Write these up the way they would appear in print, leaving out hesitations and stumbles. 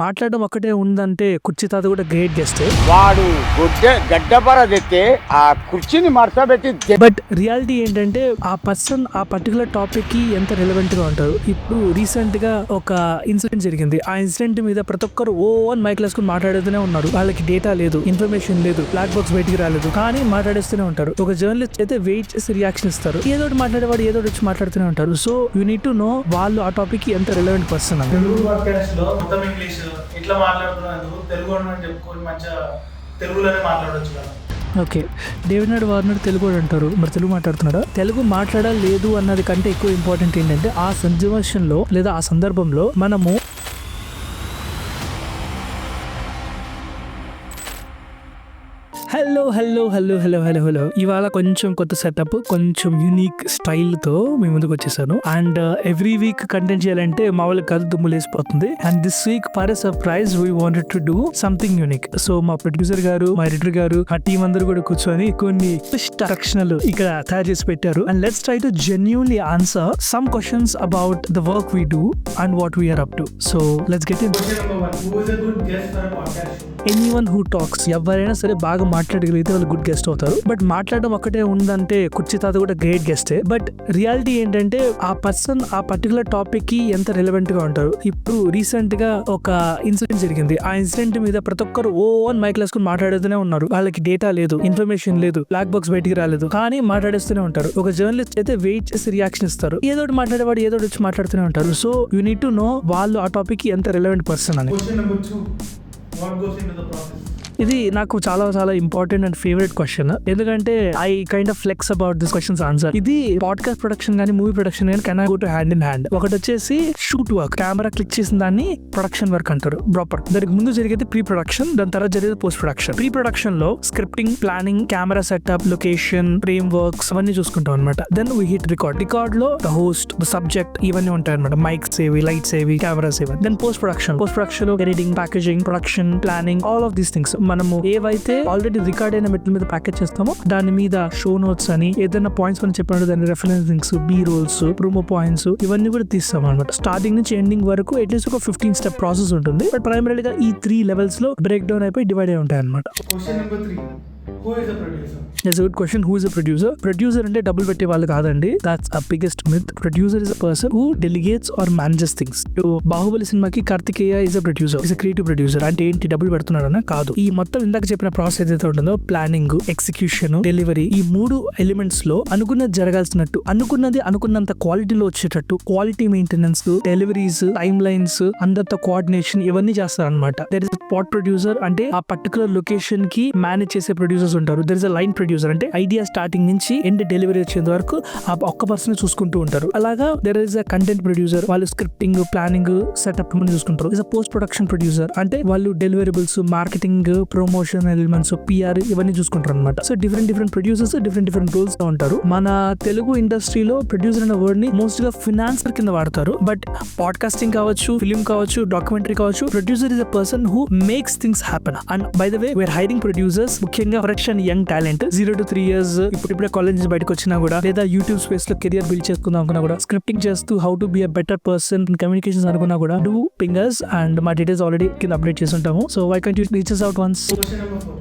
మాట్లాడడం ఒకటే ఉందంటే కుర్చీ తాత కూడా గ్రేట్ గెస్ట్. వాడు గడ్డపర తెస్తే ఆ కుర్చీని మార్చబెట్టి. బట్ రియాలిటీ ఏంటంటే ఆ పర్సన్ ఆ పర్టికులర్ టాపిక్ కి ఎంత రిలవెంట్ గా ఉంటారు. ఇప్పుడు రీసెంట్ గా ఒక ఇన్సిడెంట్ జరిగింది. ఆ ఇన్సిడెంట్ మీద ప్రతి ఒక్కరు మైక్ వేసుకుని మాట్లాడుతూనే ఉన్నారు. వాళ్ళకి డేటా లేదు, ఇన్ఫర్మేషన్ లేదు, బ్లాక్ బాక్స్ బయటికి రాలేదు, కానీ మాట్లాడేస్తూనే ఉంటారు. ఒక జర్నలిస్ట్ అయితే వెయిట్ చేసి రియాక్షన్ ఇస్తారు. ఏదో ఒకటి మాట్లాడేవాడు ఏదో వచ్చి మాట్లాడుతూనే ఉంటారు. So you need to know వాళ్ళు ఆ టాపిక్ కి ఎంత రిలవెంట్ పర్సన్ అని. తెలుగు పాడ్కాస్ట్ లో మొత్తం ఇంగ్లీష్ ఇట్లా మాట్లాడుతున్నందుకు తెలుగు అని చెప్పుకొని మంచిగా తెలుగులోనే మాట్లాడొచ్చు కదా. Okay, David Naidu Warner Telugu అంటారు, మరి తెలుగు మాట్లాడుతున్నాడా? తెలుగు మాట్లాడలేదు అన్నది కంటే ఎక్కువ ఇంపార్టెంట్ ఏంటంటే ఆ సిచ్యువేషన్లో లేదా ఆ సందర్భంలో మనము hello hello hello hello hello hello ఇవాళ కొంచెం కొత్త సెటప్, కొంచెం యూనిక్ స్టైల్ తో మీ ముందుకు వచ్చేసాను. అండ్ ఎవ్రీ వీక్ కంటెంట్ చేయాలంటే మా వాళ్ళకి కాదు దుమ్ము లేసిపోతుంది. And this week for a surprise we wanted to do something unique. So మా ప్రొడ్యూసర్ గారు, మా ఎడిటర్ గారు, ఆ టీం అందరూ కూడా కూర్చొని కొన్ని ప్రశ్నలు ఇక్కడ తయారు చేసి పెట్టారు. And let's try to genuinely answer some questions about the work we do and what we're up to. So let's get in. Anyone who talks, ఎవరైనా సరే బాగా మాట్లాడగలిగితే వాళ్ళు గుడ్ గెస్ట్ అవుతారు. బట్ మాట్లాడడం ఒకటే ఉందంటే కుర్చీ తాత కూడా గ్రేట్ గెస్టే. బట్ రియాలిటీ ఏంటంటే ఆ పర్సన్ ఆ పర్టికులర్ టాపిక్ కి ఎంత రిలవెంట్ గా ఉంటారు. ఇప్పుడు రీసెంట్ గా ఒక ఇన్సిడెంట్ జరిగింది. ఆ ఇన్సిడెంట్ మీద ప్రతి ఒక్కరు మైక్ వేసుకుని మాట్లాడుతూనే ఉన్నారు. వాళ్ళకి డేటా లేదు, ఇన్ఫర్మేషన్ లేదు, బ్లాక్ బాక్స్ బయటికి రాలేదు, కానీ మాట్లాడేస్తూనే ఉంటారు. ఒక జర్నలిస్ట్ అయితే వెయిట్ చేసి రియాక్షన్ ఇస్తారు. ఏదో ఒకటి మాట్లాడేవాడు ఏదో వచ్చి మాట్లాడుతూనే ఉంటారు. So you need to know వాళ్ళు ఆ టాపిక్ కి ఎంత రిలవెంట్ పర్సన్ అని. What goes into the process? ఇది నాకు చాలా చాలా ఇంపార్టెంట్ అండ్ ఫేవరెట్ క్వశ్చన్. ఎందుకంటే I kind of flex about this questions answer. ఇది పాడ్కాస్ట్ ప్రొడక్షన్ కానీ మూవీ ప్రొడక్షన్ కానీ can go to hand in hand. ఒకటి వచ్చేసి షూట్ వర్క్, కెమెరా క్లిక్ చేసిన దాన్ని ప్రొడక్షన్ వర్క్ అంటారు ప్రాపర్. దానికి ముందు జరిగేది ప్రీ ప్రొడక్షన్, దాని తర్వాత జరిగేది పోస్ట్ ప్రొడక్షన్. ప్రీ ప్రొడక్షన్ లో scripting, planning, camera setup, location, frame works అవన్నీ చూసుకుంటాం అనమాట. దెన్ వీ హిట్ రికార్డ్ లో ద హోస్ట్, ద సబ్జెక్ట్ ఇవన్నీ ఉంటాయి అనమాట. మైక్స్ ఏవి, లైట్స్ ఏవి, కెమెరాస్ ఏవి. దెన్ పోస్ట్ ప్రొడక్షన్ లో editing, packaging, production, planning, all of these things. మనము ఏవైతే ఆల్రెడీ రికార్డ్ అయిన మెట్ల మీద ప్యాకేజ్ చేస్తామో దాని మీద షో నోట్స్ అని ఏదైనా పాయింట్స్ అని చెప్పినట్టు దాని రెఫరెన్సింగ్స్, బీ రోల్స్, ప్రోమో పాయింట్స్ ఇవన్నీ కూడా తీస్తాం అనమాట. స్టార్టింగ్ నుంచి ఎండింగ్ వరకు అట్లీస్ట్ ఒక 15 స్టెప్ ప్రాసెస్ ఉంటుంది. బట్ ప్రైమరీగా ఈ 3 లెవెల్స్ లో బ్రేక్ డౌన్ అయిపోయి డివైడ్ అయి ఉంటాయి అనమాట. Question number 3. Who is a producer? That's a good question. Who is a producer? Producer అంటే డబ్బులు పెట్టే వాళ్ళు కాదండి. That's a biggest myth. Producer is a person who delegates or manages things. Baahubali సినిమాకి Karthikeya is a producer. Is a creative producer. అంటే ఏంటి, డబ్బులు పెడుతున్నాడన్నా కాదు. ఈ మొత్తం ఇందాక చెప్పిన ప్రాసెస్ ఏదైతే ఉంటుందో ప్లానింగ్, ఎగ్జిక్యూషన్, డెలివరీ, ఈ 3 ఎలిమెంట్స్ లో అనుకున్నది జరగాల్సినట్టు, అనుకున్నది అనుకున్నంత క్వాలిటీలో వచ్చేటట్టు, quality maintenance, deliveries, time lines, అందరితో కోఆర్డినేషన్ ఇవన్నీ చేస్తారనమాట. దర్ ఇస్ స్పాట్ ప్రొడ్యూసర్ అంటే ఆ పర్టికులర్ లొకేషన్ కి మేనేజ్ చేసే ప్రొడ్యూసర్స్ ఉంటారు. There is a line producer అంటే ఐడియా స్టార్టింగ్ నుంచి ఎండ్ డెలివరీ వచ్చేంత వరకు ఆ ఒక్క పర్సన్ చూసుకుంటూ ఉంటారు. అలాగా there is a content producer, వాళ్ళు స్క్రిప్టింగ్, ప్లానింగ్, సెటప్ చూసుకుంటారు. Is a post production producer అంటే వాళ్ళు deliverables, marketing, promotion elements, PR ఇవన్నీ చూసుకుంటారు అనమాట. So different producers different roles లో ఉంటారు. మన తెలుగు ఇండస్ట్రీలో ప్రొడ్యూసర్ అనే వర్డ్ ని మోస్ట్ గా ఫినాన్సర్ కింద వాడతారు. బట్ పాడ్కాస్టింగ్ కావచ్చు, ఫిల్మ్ కావచ్చు, డాక్యుమెంటరీ కావచ్చు, producer is a person who makes things happen. And by the way we're hiring producers, ముఖ్యంగా fresh and young talent 0 to 3 years ఇప్పుడే కాలేజ్ నుంచి బయటకు వచ్చినా కూడా, లేదా యూట్యూబ్ స్పేస్ లో కెరియర్ బిల్డ్ చేసుకుందాం అనుకున్నా కూడా, స్క్రిప్టింగ్ చేస్తూ how to be a better person in communications అనుకున్నా కూడా, డూ పింగర్స్ అండ్ మా డీటెయిల్స్ ఆల్రెడీ కింద అప్డేట్ చేసి ఉంటాము. So why can't you reach us out once? Question number 4.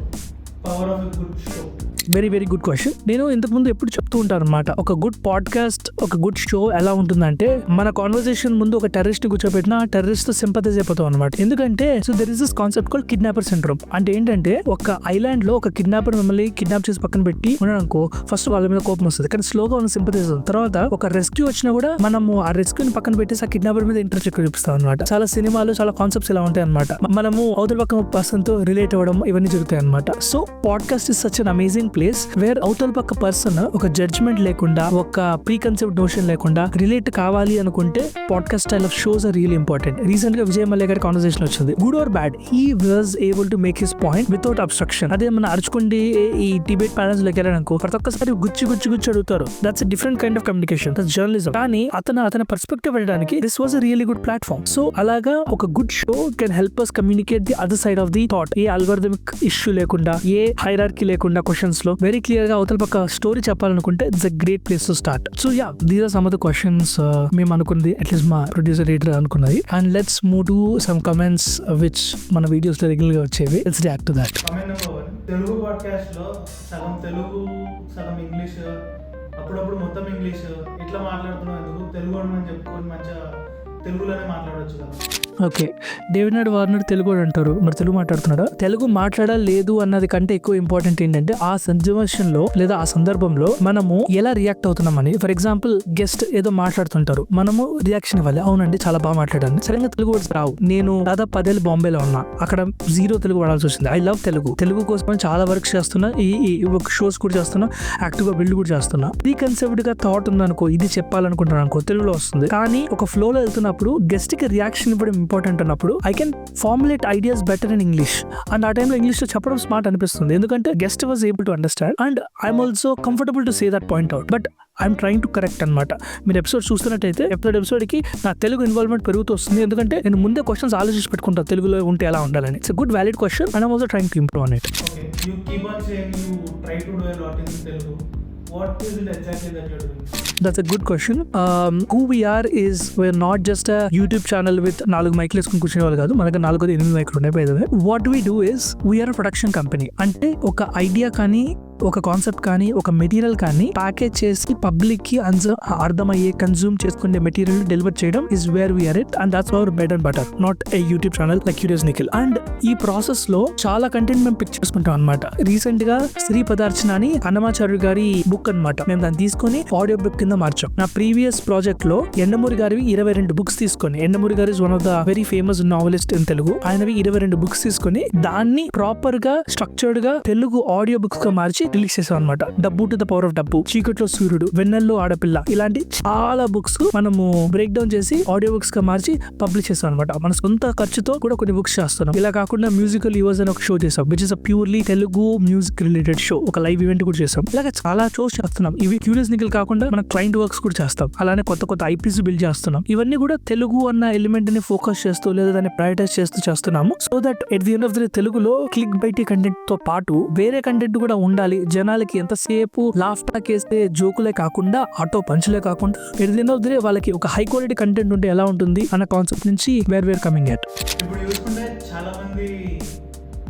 Power of a good show. Very good question. నేను ఇంతకుముందు ఎప్పుడు చెప్తూ ఉంటాను అనమాట, ఒక గుడ్ పాడ్కాస్ట్, ఒక గుడ్ షో ఎలా ఉంటుందంటే, మన కాన్వర్సేషన్ ముందు ఒక టెర్రరిస్ట్ ని కూర్చోబెట్టిన ఆ టెర్రరిస్ట్ తో సింపథైజ్ అయిపోతాం అనమాట. ఎందుకంటే so there is this concept called kidnapper syndrome. అంటే ఏంటంటే, ఒక ఐలాండ్ లో ఒక కిడ్నాపర్ మిమ్మల్ని కిడ్నాప్ చేసి పక్కన పెట్టి ఉన్నాడనుకో, ఫస్ట్ వాళ్ళ మీద కోపం వస్తుంది, కానీ స్లోగా మనం సింపథైజ్ అవుతాం. తర్వాత ఒక రెస్క్యూ వచ్చినా కూడా మనము ఆ రెస్క్యూని పక్కన పెట్టేసి ఆ కిడ్నాపర్ మీద ఇంట్రెస్ట్ ఎక్కువ చూపిస్తాం అనమాట. చాలా సినిమాలు, చాలా కాన్సెప్ట్స్ ఇలా ఉంటాయి అనమాట. మనము అవతల పక్క పర్సన్ తో రిలేట్ అవ్వడం ఇవన్నీ జరుగుతాయి అనమాట. So podcast is such an amazing place where అవతల పక్క పర్సన్ ఒక జడ్జ్మెంట్ లేకుండా, ఒక ప్రీ కన్సెప్ట్ నోషన్ లేకుండా రిలేట్ కావాలి అనుకుంటే podcast style of shows are really important. Recent గా విజయ్ మల్య గారి కాన్వర్సేషన్ వచ్చింది. Good or bad, he was able to make his point without obstruction. అదే మన అరుచుకుండి ఈ డిబేట్ ప్యానల్స్ లోకి వెళ్ళాలనుకో, ప్రతి ఒక్కసారి గుచ్చి అడుగుతారు. That's a different kind of communication, that's journalism. కానీ అతని పర్స్పెక్టివ్ వెళ్ళడానికి this was a really good platform. So అలాగా ఒక good show can help us communicate the other side of the thought. ఏ అల్గోరిథమిక్ ఇష్యూ లేకుండా, ఏ హైరార్కీ లేకుండా questions లో వెరీ క్లియర్ గా అవతల పక్క స్టోరీ చెప్పాలనుకుంటే it's a great place to start. So yeah, these are some of the questions మేము అనుకుంది, అట్లీస్ట్ మా ప్రొడ్యూసర్ ఎడిటర్ అనుకున్నది. And let's move to some comments which మన వీడియోస్ లో రెగ్యులర్ గా వచ్చేవి. Let's react to that. Comment number 1, Telugu podcast లో సగం తెలుగు సగం ఇంగ్లీష్, అప్పుడప్పుడు మొత్తం ఇంగ్లీష్ ఇట్లా మాట్లాడుతున్నాం ఎందుకు? తెలుగు అని చెప్పుకొని మంచిగా తెలుగులోనే మాట్లాడవచ్చు కదా. Okay, David Naidu Warner Telugu అంటారు, మరి తెలుగు మాట్లాడుతున్నాడా? తెలుగు మాట్లాడలేదు అన్నది కంటే ఎక్కువ ఇంపార్టెంట్ ఏంటంటే ఆ సిచ్యువేషన్ లో లేదా ఆ సందర్భంలో మనము ఎలా రియాక్ట్ అవుతున్నామని. ఫర్ ఎగ్జాంపుల్, గెస్ట్ ఏదో మాట్లాడుతుంటారు, మనము రియాక్షన్ ఇవ్వాలి. అవునండి, చాలా బాగా మాట్లాడాను. సరిగ్గా తెలుగు వర్డ్స్ రావు. నేను దాదాపు 10 ఏళ్ళు బాంబేలో ఉన్నా, అక్కడ 0 తెలుగు వాడాల్సి వచ్చింది. ఐ లవ్ తెలుగు కోసం చాలా వర్క్ చేస్తున్నా, ఈ షోస్ కూడా చేస్తున్నా, యాక్టివ్ గా బిల్డ్ కూడా చేస్తున్నా. ప్రీకన్సెప్ట్ గా థాట్ ఉందనుకో, ఇది చెప్పాలనుకుంటున్నాను అనుకో, తెలుగులో వస్తుంది. కానీ ఒక ఫ్లో లో వెళ్తున్నప్పుడు గెస్ట్ కి రియాక్షన్ ఇవ్వడం ఇంపార్టెంట్ అన్నప్పుడు I can formulate ideas better in English. And ఆ టైంలో ఇంగ్లీష్ లో చెప్పడం స్మార్ట్ అనిపిస్తుంది, ఎందుకంటే guest was able to understand and I'm also comfortable to say that point out. But I'm trying to correct అనమాట. మీరు ఎపిసోడ్ చూస్తున్నట్టయితే ఎపిసోడ్కి నా తెలుగు ఇన్వాల్వ్మెంట్ పెరుగుతూ వస్తుంది, ఎందుకంటే నేను ముందే క్వశ్చన్స్ ఆలోచించి పెట్టుకుంటాను తెలుగులో ఉంటే ఎలా ఉండాలని. It's good valid question and I'm also trying to improve on it. Okay, you keep on saying you try to do a lot in Telugu. What is it exactly that you're doing? That's a good question. Who we are is we're not just a YouTube channel with 4 మైక్లు వేసుకుని కూర్చునే వాళ్ళు కాదు. మన దగ్గర 4-8 మైక్లు ఉన్నాయి. By the way, what we do is we are a production company. అంటే ఒక idea కానీ, ఒక కాన్సెప్ట్ కానీ, ఒక మెటీరియల్ కానీ ప్యాకేజ్ చేసి పబ్లిక్ కి అర్థమయ్యే కన్జ్యూమ్ చేసుకునే మెటీరియల్ డెలివర్ చేయడం is where we're it. And that's our bread and butter, not a YouTube channel like Curious Nikhil. And ఈ ప్రాసెస్ లో చాలా కంటెంట్ మేము పిక్ చేసుకుంటాం అనమాట. రీసెంట్ గా శ్రీ పదార్చన అని అన్నమాచార్య గారి బుక్ అనమాట, మేము దాన్ని తీసుకొని ఆడియో బుక్ కింద మార్చాం. నా ప్రీవియస్ ప్రాజెక్ట్ లో ఎండమూరి గారివి 22 బుక్స్ తీసుకొని, ఎండమూరి గారి is one of the very famous novelist in Telugu, ఆయనవి 22 బుక్స్ తీసుకొని దాన్ని ప్రాపర్ గా స్ట్రక్చర్డ్ గా తెలుగు ఆడియో బుక్స్ గా మార్చి రిలీజ్ చేసాం అనమాట. డబ్బు టు ద పవర్ ఆఫ్ డబ్బు, చీకట్లో సూర్యుడు, వెన్నెల్లో ఆడపిల్ల, ఇలాంటి చాలా బుక్స్ మనము బ్రేక్ డౌన్ చేసి ఆడియో బుక్స్ గా మార్చి పబ్లిష్ చేస్తాం అనమాట. మన సొంత ఖర్చుతో కూడా కొన్ని బుక్స్ చేస్తున్నాం. ఇలా కాకుండా మ్యూజికల్ యూవర్స్ అని ఒక షో చేసాం, which is a purely Telugu music related show. ఒక లైవ్ ఈవెంట్ కూడా చేసాం. ఇలాగ చాలా షోస్ చేస్తున్నాం. ఇవి క్యూరియస్ నిఖిల్ కాకుండా మన క్లయింట్ వర్క్స్ కూడా చేస్తాం. అలానే కొత్త ఐపీస్ బిల్డ్ చేస్తున్నాం. ఇవన్నీ కూడా తెలుగు అన్న ఎలిమెంట్ ని ఫోకస్ చేస్తూ లేదా దాన్ని ప్రయారిటైజ్ చేస్తూ చేస్తున్నాము. So that at the end of the తెలుగులో క్లిక్ బైటీ కంటెంట్ తో పాటు వేరే కంటెంట్ కూడా ఉండాలి. జనాలకి ఎంతసేపు లాఫ్ టాక్ వేస్తే జోకులే కాకుండా, ఆటో పంచులే కాకుండా, at the end of the day వాళ్ళకి ఒక హై క్వాలిటీ కంటెంట్ ఉంటే ఎలా ఉంటుంది అన్న కాన్సెప్ట్ నుంచి వేర్ కమింగ్ ఎట్. ఇప్పుడు చూసుకుంటే చాలా మంది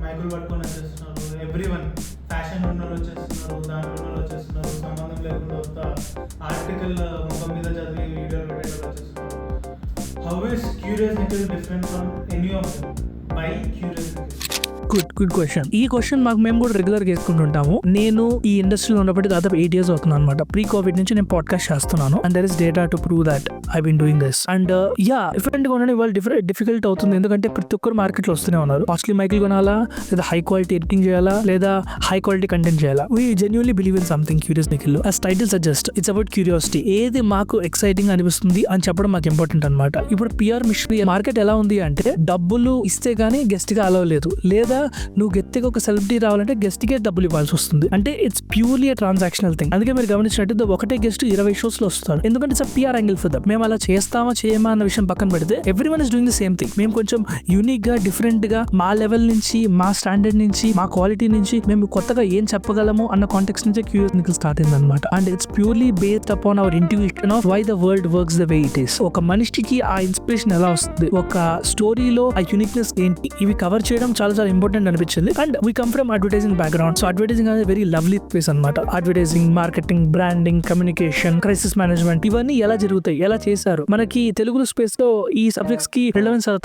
మైకులు పట్టుకొని వచ్చేస్తున్నారు. ఎవ్రీవన్ ఫ్యాషన్ ఉన్న వాళ్ళు వచ్చేస్తున్నారు, దాంట్లో ఉన్న వాళ్ళు వచ్చేస్తున్నారు, సంబంధం లేకుండా వస్తా ఆర్టికల్ ముఖం మీద చదివి వీడియోలు పెట్టే వచ్చేస్తున్నారు. How is curious Nikhil different from any of them? By curious Nikhil. Good question. ఈ క్వశ్చన్ మేము కూడా రెగ్యులర్ గా వేసుకుంటుంటాము. నేను ఈ ఇండస్ట్రీలో ఉన్నప్పటికీ దాదాపు 8 years అవుతున్నాను అనమాట. ప్రీ కోవిడ్ నుంచి నేను పాడ్కాస్ట్ చేస్తున్నాను. And there is data to prove that I been doing this. And different గా ఉండడం ఇవాళ డిఫికల్ట్ అవుతుంది, ఎందుకంటే ప్రతి ఒక్కరు మార్కెట్ లో వస్తూనే ఉన్నారు. కాస్ట్లీ మైకిల్ కొనాలా, లేదా హై క్వాలిటీ ఎడిటింగ్ చేయాలా, లేదా హై క్వాలిటీ కంటెంట్ చేయాలా. We genuinely believe in something curious Nikhil. as title suggests, it's about curiosity. ఏది మాకు ఎక్సైటింగ్ అనిపిస్తుంది అని చెప్పడం మాకు ఇంపార్టెంట్ అనమాట. ఇప్పుడు పిఆర్ మిషనరీ మార్కెట్ ఎలా ఉంది అంటే, డబ్బులు ఇస్తే గానీ గెస్ట్ గా అలవ్ లేదు, లేదా నువ్వు గెత్తిగా ఒక సెలబ్రిటీ రావాలంటే గెస్ట్ కే డబ్బులు ఇవ్వాల్సి వస్తుంది. అంటే ఇట్స్ ప్యూర్లీ ట్రాన్సాక్షనల్ థింగ్. అందుకే మీరు గమనించినట్టు ఒకటే గెస్ట్ 20 shows లో వస్తారు, ఎందుకంటే it's PR angle for them. మేము అలా చేస్తామా చేయమా అన్న విషయం పక్కన పెడితే everyone is doing the same thing. మేము కొంచెం యూనిక్ గా, డిఫరెంట్ గా, మా లెవెల్ నుంచి, మా స్టాండర్డ్ నుంచి, మా క్వాలిటీ నుంచి మేము కొత్తగా ఏం చెప్పగలము అన్న కాంటెక్స్ట్ నుంచి క్యూరియస్ నిఖిల్ స్టార్ట్ అయింది అనమాట. And it's purely based upon our intuition of why the world works the way it is. ఒక మనిషికి ఆ ఇన్స్పిరేషన్ ఎలా వస్తుంది, ఒక స్టోరీలో ఆ యూనిక్నెస్ ఏంటి, ఇవి కవర్ చేయడం చాలా చాలా ఇంపార్టెంట్ అనిపించింది. And we come from advertising background. So advertising అనేది వెరీ లవ్లీ ప్లేస్ అనమాట. Advertising, marketing, branding, communication, crisis management, ఇవన్నీ ఎలా జరుగుతాయి, ఎలా చేశారు. మనకి తెలుగు స్పేస్ లో ఈ సబ్జెక్ట్స్ కి రిలవెన్స్ చాలా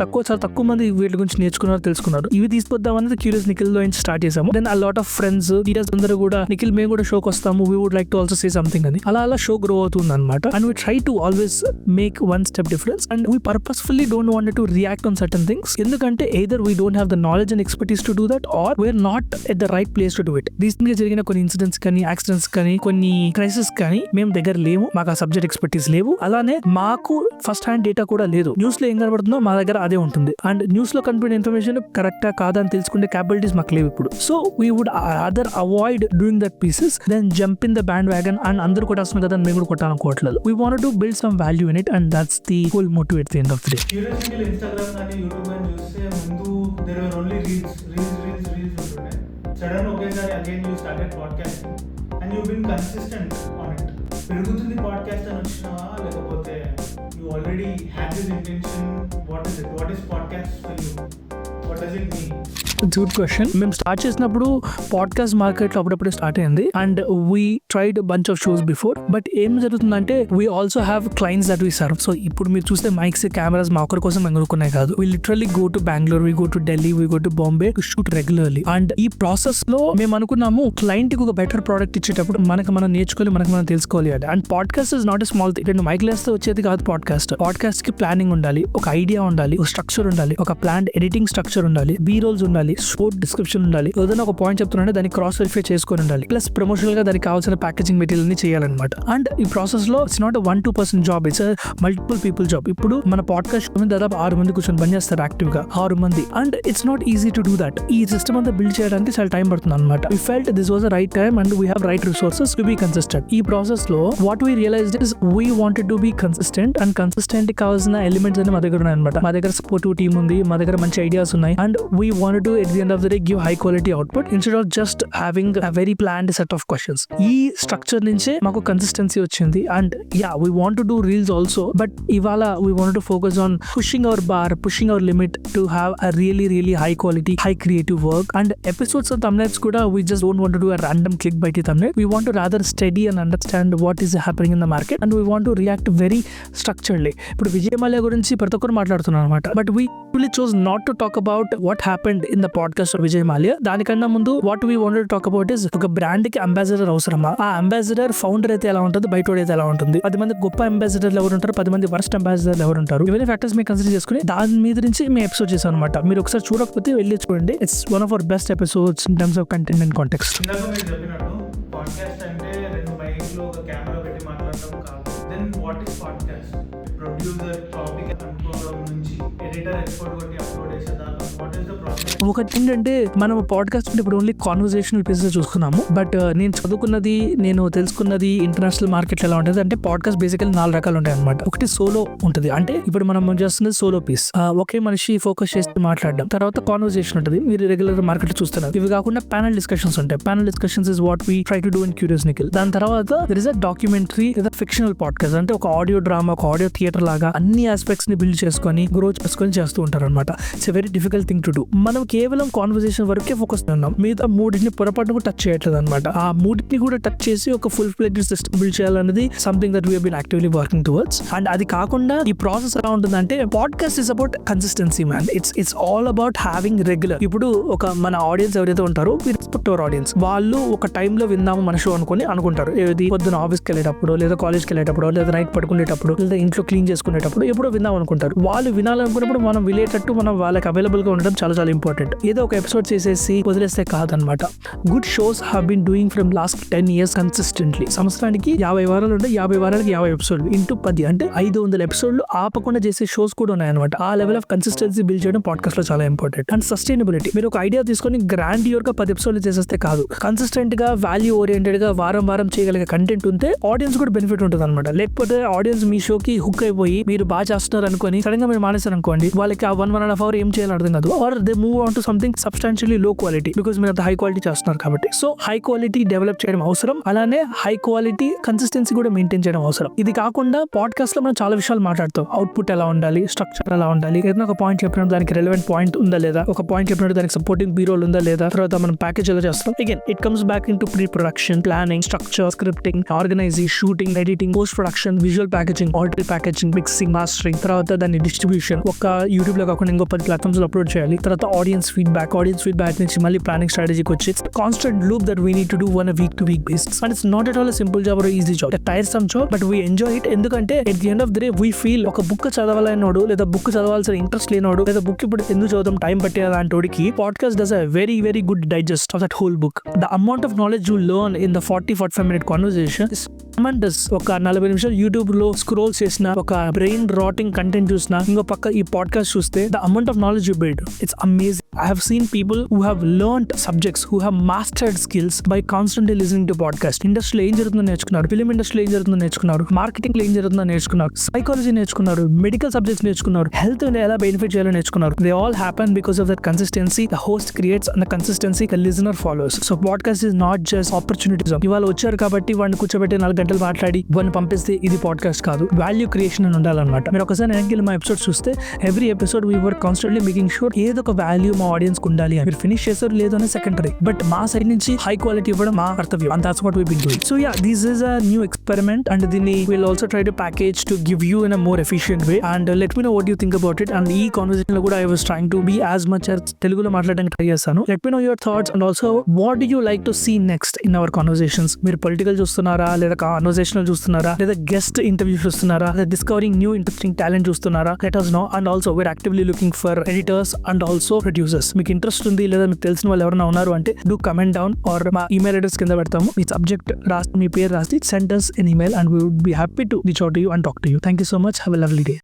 తక్కువ మంది వీటి గురించి నేర్చుకున్నారు, తెలుసుకున్నారు. ఇవి తీసుకొద్దాం అనేది క్యూరియస్ నిఖిల్ లో స్టార్ట్ చేసాము. Then a lot of friends అందరూ కూడా నిఖిల్ మేము కూడా షోకి వస్తాము, we would like to also say something అని అలా షో గ్రో అవుతుంది అనమాట. And we try to always make one step difference. And we purposefully don't want to react on certain things, ఎందుకంటే either we don't have the knowledge and expertise to do that, or we're not at the right place to do it. Recent గా జరిగిన కొన్ని incidents కానీ, accidents కానీ, కొన్ని crisis కానీ మేము దగ్గర లేవు, మాకు ఆ సబ్జెక్ట్ ఎక్స్పర్టీస్ లేవు. అలానే మాకు ఫస్ట్ హ్యాండ్ డేటా కూడా లేదు. న్యూస్ లో ఏం కనబడుతుందో మా దగ్గర అదే ఉంటుంది. అండ్ న్యూస్ లో కనిపించిన ఇన్ఫర్మేషన్ కరెక్టా కాదా అని తెలుసుకునే క్యాపబిలిటీస్ మాకు లేవు ఇప్పుడు. So we would other avoid doing that pieces then jump in the bandwagon. And అందరూ కొట్టాల్సిన కదా మేము కూడా కొట్టాలనుకోవట్లేదు. We want to build some value in it, and that's the whole motive at the end of the day. Curious Nikhil Instagram కానీ YouTube కానీ చూస్తే ముందు దేర్ వర్ ఓన్లీ రీల్స్ ఉంటుండే. సడన్ ఒకేసారి again you started podcast. And you been consistent on it. పెరుగుతుంది podcast అని వచ్చినావా, లేకపోతే you already had this intention? What is podcast for you? What does it mean? Good question. మేము start చేసినప్పుడు podcast market లో అప్పుడప్పుడే start అయింది and we tried bunch of shows before. But ఏం జరుగుతుందంటే we also have clients that we serve. So ఇప్పుడు మీరు చూస్తే మైక్స్, కెమెరాస్ మా ఒకరి కోసం ఎగురుకున్నాయి కాదు. We literally go to Bengaluru, we go to Delhi, we go to Bombay to shoot regularly. And ఈ ప్రాసెస్ లో మేము అనుకున్నాము క్లయింట్ కి ఒక బెటర్ ప్రోడక్ట్ ఇచ్చేటప్పుడు మనకు మనం నేర్చుకోవాలి, మనకు మనం తెలుసుకోవాలి అంటే. And podcast is not a small thing. రెండు మైక్ లేస్తే వచ్చేది కాదు పాడ్కాస్ట్. పాడ్కాస్ట్ కి ప్లానింగ్ ఉండాలి, ఒక ఐడియా ఉండాలి, ఒక స్ట్రక్చర్ ఉండాలి, ఒక ప్లాన్ ఎడిటింగ్ స్ట్రక్చర్ ఉండాలి, బీ రోల్స్ ఉండాలి, షోర్ట్ డిస్క్రిప్షన్ ఉండాలి. ఏదైనా ఒక పాయింట్ చెప్తున్నా దాన్ని క్రాస్ వెరిఫై చేసుకొని ఉండాలి. ప్లస్ ప్రమోషనల్ గా దానికి కావాల్సిన ప్యాకేజింగ్ మెటీరియల్ ని చేయాలన్నమాట. అండ్ ఈ ప్రాసెస్ లో it's not 1-2% job, it's multiple people job. ఇప్పుడు మన పాడ్కాస్ట్ షో మీద దాదాపు 6 మంది కూర్చొని పని చేస్తారు యాక్టివ్ గా, 6 మంది. And it's not easy to do that. ఈ సిస్టమ్ అంతా బిల్డ్ చేయడానికి చాలా టైం పడుతుంది అనమాట. We felt this was the right time and we have right resources to be consistent. ఈ ప్రాసెస్ లో what we realised is we wanted to be consistent and consistent కావాల్సిన elements అని మా దగ్గర ఉన్నాయి అనమాట. మా దగ్గర సపోర్టివ్ టీమ్ ఉంది, మా దగ్గర మంచి ఐడియాస్ ఉన్నాయి. And we wanted to at the end of the day give high quality output instead of just having a very planned set of questions. ఈ స్ట్రక్చర్ నుంచే మాకు కన్సిస్టెన్సీ వచ్చింది. And yeah, we want to do reels also, but ఇవాళ we want to focus on pushing our bar, pushing our limit to have a really high quality, high creative work. And episodes and thumbnails కూడా we just don't want to do a random clickbaity thumbnail. We want to rather study and understand what is happening in the market and we want to react very structuredly. ఇప్పుడు విజయ్ మాల్యా గురించి ప్రతి ఒక్కరు మాట్లాడుతున్నారు అనమాట. But we really chose not to talk about what happened in the podcast of Vijay Mallya. దానికన్నా ముందు what we wanted to talk about is ఒక brand కి అంబాసిడర్ అవసరమా, ఆ అంబాసిడర్ ఫౌండర్ అయితే ఎలా ఉంటుంది, బయట అయితే ఎలా ఉంటుంది, 10 మంది గొప్ప అంబాసిడర్లు ఎవరు ఉంటారు, 10 మంది వర్స్ట్ అంబాసిడర్లు ఎవరు ఉంటారు, ఇవన్నీ ఫ్యాక్టర్స్ మీరు కన్సిడర్ చేసుకుని దాని మీద నుంచి మేము ఎపిసోడ్ చేసాం అనమాట. మీరు ఒకసారి చూడకపోతే వెళ్ళి చూడండి. It's one of our best episodes in terms of content and context. ఇందాక మీరు చెప్పినట్టు పాడ్కాస్ట్ అంటే 2 మైక్లు ఒక కెమెరా పెట్టి మాట్లాడడం కాదు. Then what is podcast? Producer topic అనుకోవడం నుంచి ఎడిటర్ ఎక్స్పోర్ట్ కొట్టి అప్లోడ్ చేసేదాకా వాట్ ఈస్ ద ప్రాసెస్? ఒకటి ఏంటంటే మనం పాడ్కాస్ట్ అంటే ఇప్పుడు ఓన్లీ కాన్వర్సేషనల్ పీసెస్ చూసుకున్నాము. బట్ నేను చదువుకున్నది, నేను తెలుసుకున్నది ఇంటర్నేషనల్ మార్కెట్ ఎలా ఉంటుంది అంటే పాడ్కాస్ట్ బేసికల్లీ 4 రకాలు ఉంటాయి అనమాట. ఒకటి సోలో ఉంటుంది, అంటే ఇప్పుడు మనం చేస్తున్నది సోలో పీస్, ఒకే మనిషి ఫోకస్ చేసి మాట్లాడడం. తర్వాత కాన్వర్సేషన్ ఉంటుంది, మీరు రెగ్యులర్ మార్కెట్ చూస్తున్నారు. ఇవి కాకుండా ప్యానల్ డిస్కషన్స్ ఉంటాయి. Panel discussions is what we try to do in Curious Nikhil. దాని తర్వాత దర్ ఇస్ అ డాక్యుమెంటరీ లేదా ఫిక్షనల్ పాడ్కాస్ట్, అంటే ఒక ఆడియో డ్రామా, ఒక ఆడియో థియేటర్ లాగా అన్ని ఆస్పెక్ట్స్ ని బిల్డ్ చేసుకొని గ్రో చేసుకొని చేస్తూ ఉంటారు అనమాట. It's a very difficult thing to do. మనం కేవలం కాన్వర్సేషన్ వరకే ఫోకస్ ఉన్నాం, మిగతా 3 పొరపాటును కూడా టచ్ చేయట్లేదు అనమాట. ఆ 3 కూడా టచ్ చేసి ఒక ఫుల్ ఫ్లెడ్జ్డ్ సిస్టమ్ బిల్డ్ చేయాలనేది something that we have been actively working towards. And అది కాకుండా ఈ ప్రాసెస్ ఎలా ఉంటుందంటే podcast is about consistency man. It's all about having regular. ఇప్పుడు ఒక మన ఆడియన్స్ ఎవరైతే ఉంటారో వి రెస్పెక్ట్ అవర్ ఆడియన్స్. వాళ్ళు ఒక టైంలో విందాము మన షో అనుకుంటారు. ఏది పొద్దున ఆఫీస్కి వెళ్ళేటప్పుడు, లేదా కాలేజ్కి వెళ్ళేటప్పుడు, లేదా నైట్ పడుకునేటప్పుడు, లేదా ఇంట్లో క్లీన్ చేసుకునేటప్పుడు ఎప్పుడో విందాం అనుకుంటారు. వాళ్ళు వినాలనుకున్నప్పుడు మనం వినేటట్టు మనం వాళ్ళకి అవైలబుల్ గా ఉండడం చాలా చాలా ఇంపార్టెంట్. ఏదో ఒక ఎపిసోడ్ చేసేసి వదిలేస్తే కాదనమాట. Good shows have been doing from last 10 years consistently. సంవత్సరానికి 50 వారాలు ఉంటాయి. 50 వారాలకి 50 ఎపిసోడ్లు ఇంటూ 10 అంటే 500 ఎపిసోడ్లు ఆపకుండా చేసే షోస్ కూడా ఉన్నాయన్నమాట. ఆ లెవెల్ ఆఫ్ కన్సిస్టెన్సీ బిల్డ్ చేయడం పాడ్కాస్ట్ లో చాలా ఇంపార్టెంట్. And sustainability. మీరు ఒక ఐడియా తీసుకొని గ్రాండియర్ గా 10 ఎపిసోడ్లు చేసేస్తే కాదు, కన్సిస్టెంట్ గా వాల్యూ ఓరియంటెడ్ గా వారం చేయగలిగే కంటెంట్ ఉంటే ఆడియన్స్ కూడా బెనిఫిట్ ఉంటుంది అనమాట. లేకపోతే ఆడియన్స్ మీ షోకి హుక్ అయిపోయి మీరు బాగా చేస్తున్నారు అనుకోని సడన్ గా మీరు మానేశారు అనుకోండి, వాళ్ళకి ఆ 1.5 hour ఏం చేయాలని అర్థం కాదు. Are they move on to something substantially లో క్వాలిటీ బికాస్ మీరు అంత హై క్వాలిటీ చేస్తున్నారు కాబట్టి. సో హై క్వాలిటీ డెవలప్ చేయడం అవసరం, అలానే హై క్వాలిటీ కన్సిస్టెన్సీ కూడా మెయింటైన్ చేయడం అవసరం. ఇది కాకుండా పాడ్కాస్ట్ లో మనం చాలా విషయాలు మాట్లాడతాం. అవుట్పుట్ ఎలా ఉండాలి, స్ట్రక్చర్ ఎలా ఉండాలి, ఏదైనా ఒక పాయింట్ చెప్పినప్పుడు దానికి రెలెవెంట్ పాయింట్ ఉందా లేదా, ఒక పాయింట్ చెప్పినప్పుడు దానికి సపోర్టింగ్ బీ రోల్ ఉందా లేదా, తర్వాత మనం ప్యాకేజ్ ఎలా చేస్తాం. Again it comes back in to pre production, planning, structure, scripting, organising, shooting, editing, post production, visual packaging, audio packaging, mixing, mastering, తర్వాత దాన్ని డిస్ట్రిబ్యూషన్. ఒక యూట్యూబ్ లో కాకుండా ఇంకో 10 ప్లాట్ఫామ్స్ లో అప్లోడ్ చేయాలి. తర్వాత ఆడియన్స్ ఫీడ్బ్యాక్ నుంచి మళ్ళీ ప్లానింగ్ స్ట్రాటజీకి వచ్చి constant loop that we need to do on a week to week basis. And it's not at all a simple job or a easy job. It's a tiresome job, but we enjoy it. ఎందుకంటే at the end of the day we feel ఒక book చదవాలన్నోడు, లేదా book చదవాల్సిన interest లేనోడు, లేదా book ఇప్పుడు ఎందుకు చదువుతాం time పట్టే అలాంటి podcast does a very good digest of that whole book. The amount of knowledge you learn in the 40-45 minute conversation is tremendous. ఒక 40 నిమిషాలు యూట్యూబ్ లో స్క్రోల్ చేసిన, ఒక బ్రెయిన్ రాటింగ్ కంటెంట్ చూసిన, ఇంకో పక్క ఈ పాడ్కాస్ట్ చూస్తే the amount of knowledge you build, it's amazing. I have seen people who have learned subjects, who have mastered skills by constantly listening to podcast. ఇండస్ట్రీలో ఏం జరుగుతుందో నేర్చుకున్నారు, ఫిలిం ఇండస్ట్రీలో ఏం జరుగుతుందో నేర్చుకున్నారు, మార్కెటింగ్ లో ఏం జరుగుతుందో నేర్చుకున్నారు, సైకాలజీ నేర్చుకున్నారు, మెడికల్ సబ్జెక్ట్స్ నేర్చుకున్నారు, హెల్త్ ఎలా బెనిఫిట్ చేయాలో నేర్చుకున్నారు. They all happen because of that consistency the host creates and the consistency the listener follows. So podcast is not just opportunism. ఇవాళ వచ్చారు కాబట్టి వాడిని కూర్చోబెట్టి 4 గంటలు మాట్లాడి వాడిని పంపిస్తే ఇది పాడ్కాస్ట్ కాదు. వాల్యూ క్రియేషన్ అని ఉండాలన్నమాట. మీరు ఒకసారి వెనక్కి మా ఎపిసోడ్ చూస్తే every episode we were constantly making sure ఏదో ఒక వాల్యూ మా ఆడియన్స్ కు ఉండాలి. మీరు ఫినిష్ చేస్తారు లేదో అనేది సెకండరీ, బట్ మా సైడ్ నుంచి హై క్వాలిటీ ఇవ్వడం మా కర్తవ్యం. And that's what we've been doing. So yeah, this is a new experiment and దీన్ని we'll also try to package to give you in a more efficient way. And let me know what you think about it. And ఈ conversation లో కూడా I was trying to be as much as తెలుగులో మాట్లాడడానికి try చేస్తాను. Let me know your thoughts and also what do you like to see next in our conversations. మీరు political చూస్తున్నారా, లేదా conversational చూస్తున్నారా, లేదా గెస్ట్ ఇంటర్వ్యూ చూస్తున్నారా, లేదా డిస్కవరింగ్ న్యూ ఇంట్రెస్టింగ్ టాలెంట్ చూస్తున్నారా? Let us know. And also we're actively looking for editors and also producers. మీకు interest ఉంది లేదా మీకు తెలిసిన వాళ్ళు ఎవరైనా ఉన్నారు అంటే డూ కమెంట్ డౌన్ ఆర్ మా ఈమెయిల్ అడ్రస్ కింద పెడతాము. మీ సబ్జెక్ట్ రాసి మీ పేరు రాసి send us an email and we would be happy to reach out to you and talk to you. Thank you so much. Have a lovely day.